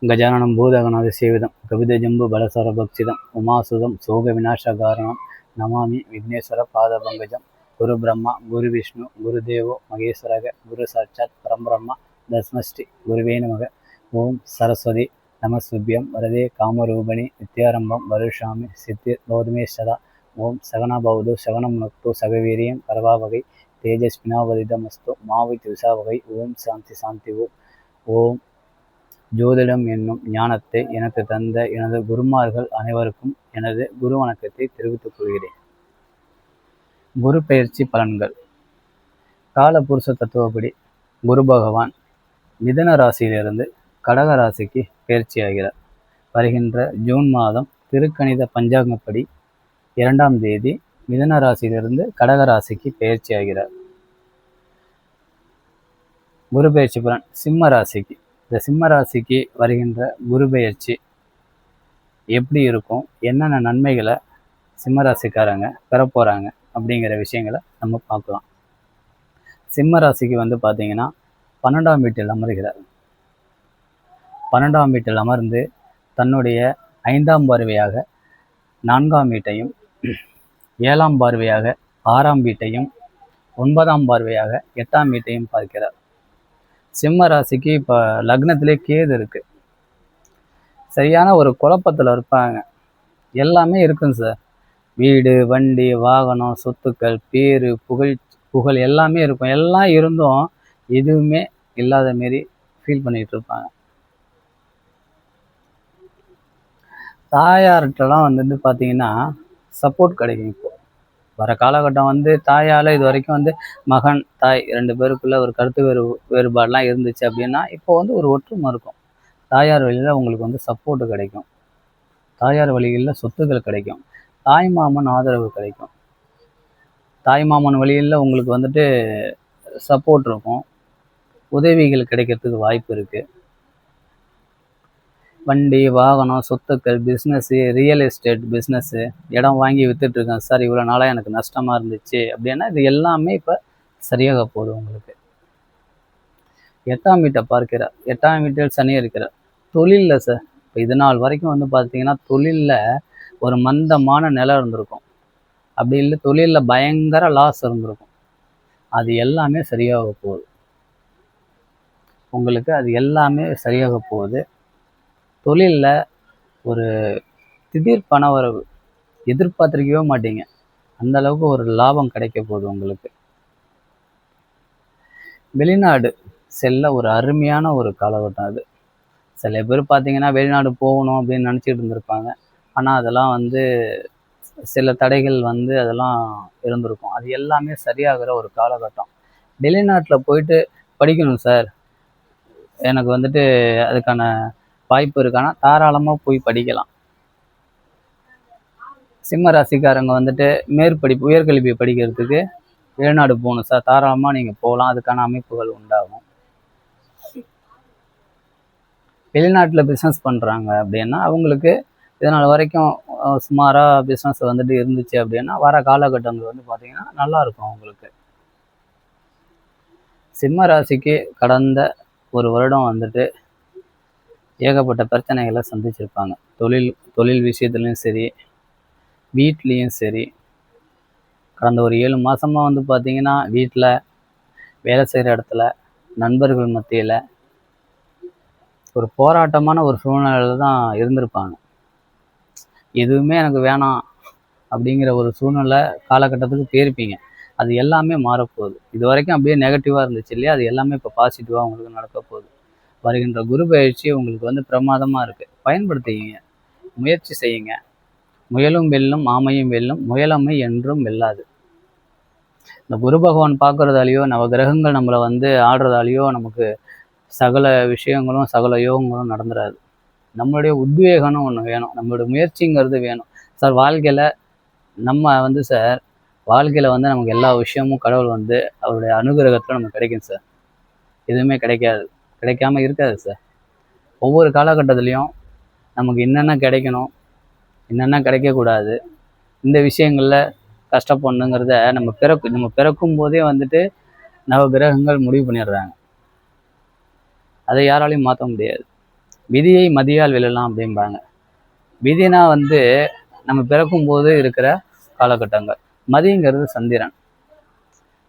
गजाननं भूतगणाधिसेवितं कवितजम्बु बलसरभक्षितं उमासुतं शोकविनाशकारणं नमामि विघ्नेश्वरपादपङ्कजं गुरुब्रह्मा गुरुविष्णु गुरुदेवो महेश्वरः गुरुसाक्षात् परब्रह्म तस्मै गुरुवे नमः। ओं सरस्वती नमस्तुभ्यं वरदे कामरूपिणि नित्यारम्भं वरुषामि सिद्धिर्भवतु सदा। ओं सगनभवतु सगनं नक्तु सगवीर्यं करवावहै तेजस्विनावदितमस्तु मा विद्विषावहै। ओं சாந்தி சாந்தி ஓம் ஜோதிடம் என்னும் ஞானத்தை எனக்கு தந்த எனது குருமார்கள் அனைவருக்கும் எனது குரு வணக்கத்தை தெரிவித்துக் கொள்கிறேன். குரு பெயர்ச்சி பலன்கள். காலபுருஷ தத்துவப்படி குரு பகவான் மிதுன ராசியிலிருந்து கடக ராசிக்கு பெயர்ச்சியாகிறார். வருகின்ற ஜூன் மாதம் திருக்கணித பஞ்சாங்கப்படி 2ஆம் தேதி மிதுன ராசியிலிருந்து கடக ராசிக்கு பெயர்ச்சியாகிறார். குரு பெயர்ச்சி பலன் சிம்ம ராசிக்கு. இந்த சிம்ம ராசிக்கு வருகின்ற குரு பெயர்ச்சி எப்படி இருக்கும், என்னென்ன நன்மைகளை சிம்ம ராசிக்காரங்க பெற போகிறாங்க அப்படிங்கிற விஷயங்களை நம்ம பார்க்கலாம். சிம்ம ராசிக்கு பார்த்தீங்கன்னா 12ஆம் வீட்டில் அமர்கிறார். 12ஆம் வீட்டில் அமர்ந்து தன்னுடைய 5ஆம் பார்வையாக 4ஆம் வீட்டையும் 7ஆம் பார்வையாக 6ஆம் வீட்டையும் 9ஆம் பார்வையாக 8ஆம் வீட்டையும் பார்க்கிறார். சிம்ம ராசிக்கு இப்போ லக்னத்திலே கேது இருக்கு. சரியான ஒரு குழப்பத்தில் இருப்பாங்க. எல்லாமே இருக்குங்க சார். வீடு வண்டி வாகனம் சொத்துக்கள் பேரு புகழ் எல்லாமே இருக்கும். எல்லாம் இருந்தும் எதுவுமே இல்லாத மாரி ஃபீல் பண்ணிட்டு இருப்பாங்க. தாயார்கிட்டலாம் பார்த்தீங்கன்னா சப்போர்ட் கிடைக்கும். இப்போ வர காலகட்டம் தாயால் இது வரைக்கும் மகன் தாய் 2 பேருக்குள்ள ஒரு கருத்து வேறுபாடெலாம் இருந்துச்சு அப்படின்னா இப்போ ஒரு ஒற்றுமை இருக்கும். தாயார் வழியில் உங்களுக்கு சப்போர்ட்டு கிடைக்கும். தாயார் வழிகளில் சொத்துக்கள் கிடைக்கும். தாய் மாமன் ஆதரவு கிடைக்கும். தாய் மாமன் வழியில் உங்களுக்கு சப்போர்ட் இருக்கும். உதவிகள் கிடைக்கிறதுக்கு வாய்ப்பு இருக்குது. வண்டி வாகனம் சொத்துக்கள் பிஸ்னஸ்ஸு ரியல் எஸ்டேட் பிஸ்னஸ்ஸு இடம் வாங்கி விற்றுட்ருக்கேன் சார், இவ்வளோ நாளாக எனக்கு நஷ்டமாக இருந்துச்சு அப்படின்னா இது எல்லாமே இப்போ சரியாக போகுது. உங்களுக்கு 8ஆம் வீட்டை பார்க்கிறார். 8ஆம் வீட்டில் சனி இருக்கிறார். தொழிலில் சார் இப்போ இது நாள் வரைக்கும் பார்த்தீங்கன்னா தொழிலில் ஒரு மந்தமான நிலை இருந்திருக்கும். அப்படி இல்லை தொழிலில் பயங்கர லாஸ் இருந்திருக்கும். அது எல்லாமே சரியாக போகுது. உங்களுக்கு அது எல்லாமே சரியாக போகுது. தொழிலில் ஒரு திடீர் பண வரவு எதிர்பார்த்துருக்கவே மாட்டீங்க. அந்த அளவுக்கு ஒரு லாபம் கிடைக்க போகுது உங்களுக்கு. வெளிநாடு செல்ல ஒரு அருமையான ஒரு காலகட்டம் அது. சில பேர் பார்த்தீங்கன்னா வெளிநாடு போகணும் அப்படின்னு நினச்சிட்டு இருந்திருப்பாங்க. ஆனால் அதெல்லாம் சில தடைகள் அதெல்லாம் இருந்திருக்கும். அது எல்லாமே சரியாகிற ஒரு காலகட்டம். வெளிநாட்டில் போயிட்டு படிக்கணும் சார், எனக்கு அதுக்கான வாய்ப்பு இருக்கானா தாராளமாக போய் படிக்கலாம். சிம்ம ராசிக்காரங்க மேற்படிப்பு உயர்கல்வி படிக்கிறதுக்கு வெளிநாடு போகணும் சார், தாராளமாக நீங்கள் போகலாம். அதுக்கான அமைப்புகள் உண்டாகும். வெளிநாட்டில் பிஸ்னஸ் பண்ணுறாங்க அப்படின்னா அவங்களுக்கு இதனால் வரைக்கும் சுமாராக பிஸ்னஸ் இருந்துச்சு அப்படின்னா வர காலகட்டங்கள் பார்த்தீங்கன்னா நல்லாயிருக்கும் அவங்களுக்கு. சிம்ம ராசிக்கு கடந்த ஒரு வருடம் ஏகப்பட்ட பிரச்சனைகளை சந்திச்சிருப்பாங்க. தொழில் விஷயத்துலையும் சரி வீட்லேயும் சரி. கடந்த ஒரு 7 மாதமாக பார்த்தீங்கன்னா வீட்டில் வேலை செய்கிற இடத்துல நண்பர்கள் மத்தியில் ஒரு போராட்டமான ஒரு சூழ்நிலையில் தான் இருந்திருப்பாங்க. எதுவுமே எனக்கு வேணாம் அப்படிங்கிற ஒரு சூழ்நிலை காலகட்டத்துக்கு போயிருப்பீங்க. அது எல்லாமே மாறப்போகுது. இது வரைக்கும் அப்படியே நெகட்டிவாக இருந்துச்சு இல்லையா, அது எல்லாமே இப்போ பாசிட்டிவாக உங்களுக்கு நடக்க போகுது. வருகின்ற குரு பயிற்சி உங்களுக்கு பிரமாதமாக இருக்குது. பயன்படுத்திக்கிங்க, முயற்சி செய்யுங்க. முயலும் வெல்லும் ஆமையும் வெல்லும், முயலமை என்றும் வெல்லாது. இந்த குரு பகவான் பார்க்குறதாலேயோ நவ கிரகங்கள் நம்மளை ஆடுறதாலேயோ நமக்கு சகல விஷயங்களும் சகல யோகங்களும் நடந்துடாது. நம்மளுடைய உத்வேகம்னு ஒன்று வேணும். நம்மளுடைய முயற்சிங்கிறது வேணும் சார். வாழ்க்கையில் நம்ம சார் வாழ்க்கையில் நமக்கு எல்லா விஷயமும் கடவுள் அவருடைய அனுகிரகத்தில் நமக்கு கிடைக்கும் சார். எதுவுமே கிடைக்காம இருக்காது சார். ஒவ்வொரு காலகட்டத்துலேயும் நமக்கு என்னென்ன கிடைக்கணும் என்னென்ன கிடைக்கக்கூடாது இந்த விஷயங்களில் கஷ்டப்படணுங்கிறத நம்ம பிறக்கும் போதே நவ கிரகங்கள் முடிவு பண்ணிடுறாங்க. அதை யாராலையும் மாற்ற முடியாது. விதியை மதியால் வெல்லலாம் அப்படிம்பாங்க. விதினா வந்து நம்ம பிறக்கும்போது இருக்கிற காலகட்டங்கள். மதிங்கிறது சந்திரன்.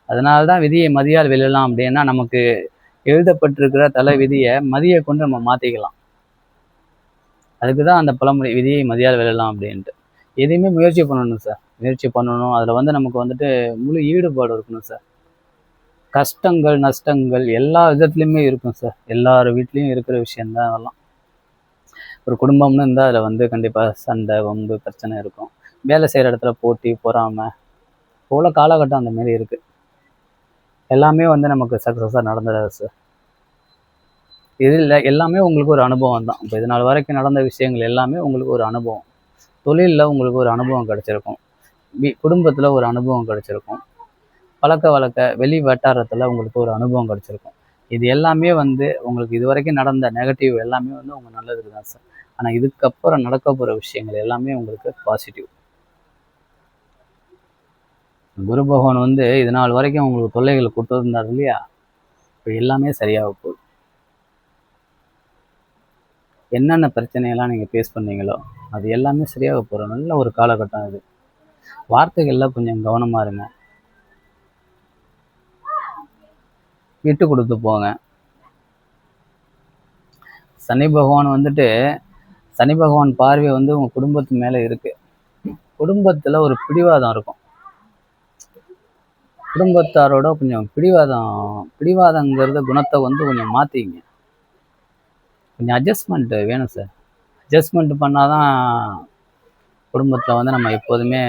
அதனால்தான் விதியை மதியால் வெல்லலாம் அப்படின்னா, நமக்கு எழுதப்பட்டிருக்கிற தலை விதியை மதியை கொண்டு நம்ம மாத்திக்கலாம். அதுக்குதான் அந்த பழமொழி, விதியை மதியால் வெல்லலாம் அப்படின்ட்டு. எதையுமே முயற்சி பண்ணணும் சார். முயற்சி பண்ணணும். அதுல வந்து நமக்கு வந்துட்டு முழு ஈடுபாடு இருக்கணும் சார். கஷ்டங்கள், நஷ்டங்கள் எல்லா விதத்துலையுமே இருக்கும் சார். எல்லார் வீட்லயும் இருக்கிற விஷயம்தான் அதெல்லாம். ஒரு குடும்பம்னு இருந்தால் அதில் வந்து கண்டிப்பாக சண்டை, வம்பு, பிரச்சனை இருக்கும். வேலை செய்கிற இடத்துல போட்டி, பொறாமை, இப்போ உள்ள காலகட்டம் அந்த மாரி இருக்கு. எல்லாமே வந்து நமக்கு சக்ஸஸாக நடந்துடாது சார். இதில் எல்லாமே உங்களுக்கு ஒரு அனுபவம் தான். இப்போ இது நாள் வரைக்கும் நடந்த விஷயங்கள் எல்லாமே உங்களுக்கு ஒரு அனுபவம். தொழிலில் உங்களுக்கு ஒரு அனுபவம் கிடைச்சிருக்கும். குடும்பத்தில் ஒரு அனுபவம் கிடைச்சிருக்கும். பழக்க வழக்க வெளி வட்டாரத்தில் உங்களுக்கு ஒரு அனுபவம் கிடைச்சிருக்கும். இது எல்லாமே வந்து உங்களுக்கு இது வரைக்கும் நடந்த நெகட்டிவ் எல்லாமே வந்து உங்க நல்லதுக்கு தான் சார். ஆனால் இதுக்கப்புறம் நடக்க போகிற விஷயங்கள் எல்லாமே உங்களுக்கு பாசிட்டிவ். குரு பகவான் வந்து இது நாள் வரைக்கும் உங்களுக்கு தொல்லைகள் கொடுத்துருந்தார் இல்லையா? இப்போ எல்லாமே சரியாக போகுது. என்னென்ன பிரச்சனையெல்லாம் நீங்கள் ஃபேஸ் பண்ணீங்களோ அது எல்லாமே சரியாக போகிற நல்ல ஒரு காலகட்டம் இது. வார்த்தைகள்லாம் கொஞ்சம் கவனமாக இருங்க. விட்டு கொடுத்து போங்க. சனி பகவான் வந்துட்டு சனி பகவான் பார்வை வந்து உங்க குடும்பத்து மேல இருக்கு. குடும்பத்துல ஒரு பிடிவாதம் இருக்கும். குடும்பத்தாரோட கொஞ்சம் பிடிவாதங்கிறத குணத்தை வந்து கொஞ்சம் மாத்திங்க. கொஞ்சம் அட்ஜஸ்ட்மெண்ட் வேணும் சார். அட்ஜஸ்ட்மெண்ட் பண்ணாதான் குடும்பத்துல வந்து நம்ம எப்போதுமே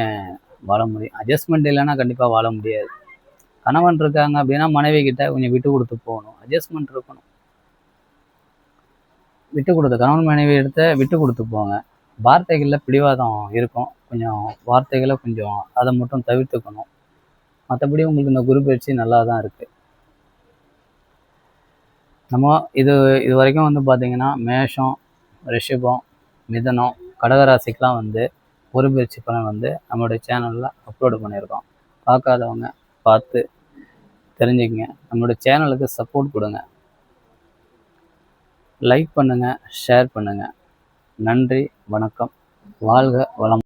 வாழ முடியும். அட்ஜஸ்ட்மெண்ட் இல்லைன்னா கண்டிப்பா வாழ முடியாது. கணவன் இருக்காங்க அப்படின்னா மனைவி கிட்ட கொஞ்சம் விட்டு கொடுத்து போகணும். அட்ஜஸ்ட்மெண்ட் இருக்கணும். விட்டு கொடுத்து கணவன் மனைவி எடுத்த விட்டு கொடுத்து போங்க. வார்த்தைகளில் பிடிவாதம் இருக்கும். கொஞ்சம் வார்த்தைகளை கொஞ்சம் அதை மட்டும் தவிர்த்துக்கணும். மற்றபடி உங்களுக்கு இந்த குரு பயிற்சி நல்லா தான் இருக்குது. நம்ம இது வரைக்கும் வந்து பார்த்திங்கன்னா மேஷம், ரிஷபம், மிதனம், கடகராசிக்கெலாம் வந்து குரு பயிற்சி பலன் வந்து நம்மளுடைய சேனலில் அப்லோடு பண்ணியிருக்கோம். பார்க்காதவங்க பார்த்து தெரிஞ்சுக்கங்க. நம்மளுடைய சேனலுக்கு சப்போர்ட் கொடுங்க. லைக் பண்ணுங்கள், ஷேர் பண்ணுங்கள். நன்றி, வணக்கம். வாழ்க வளம்.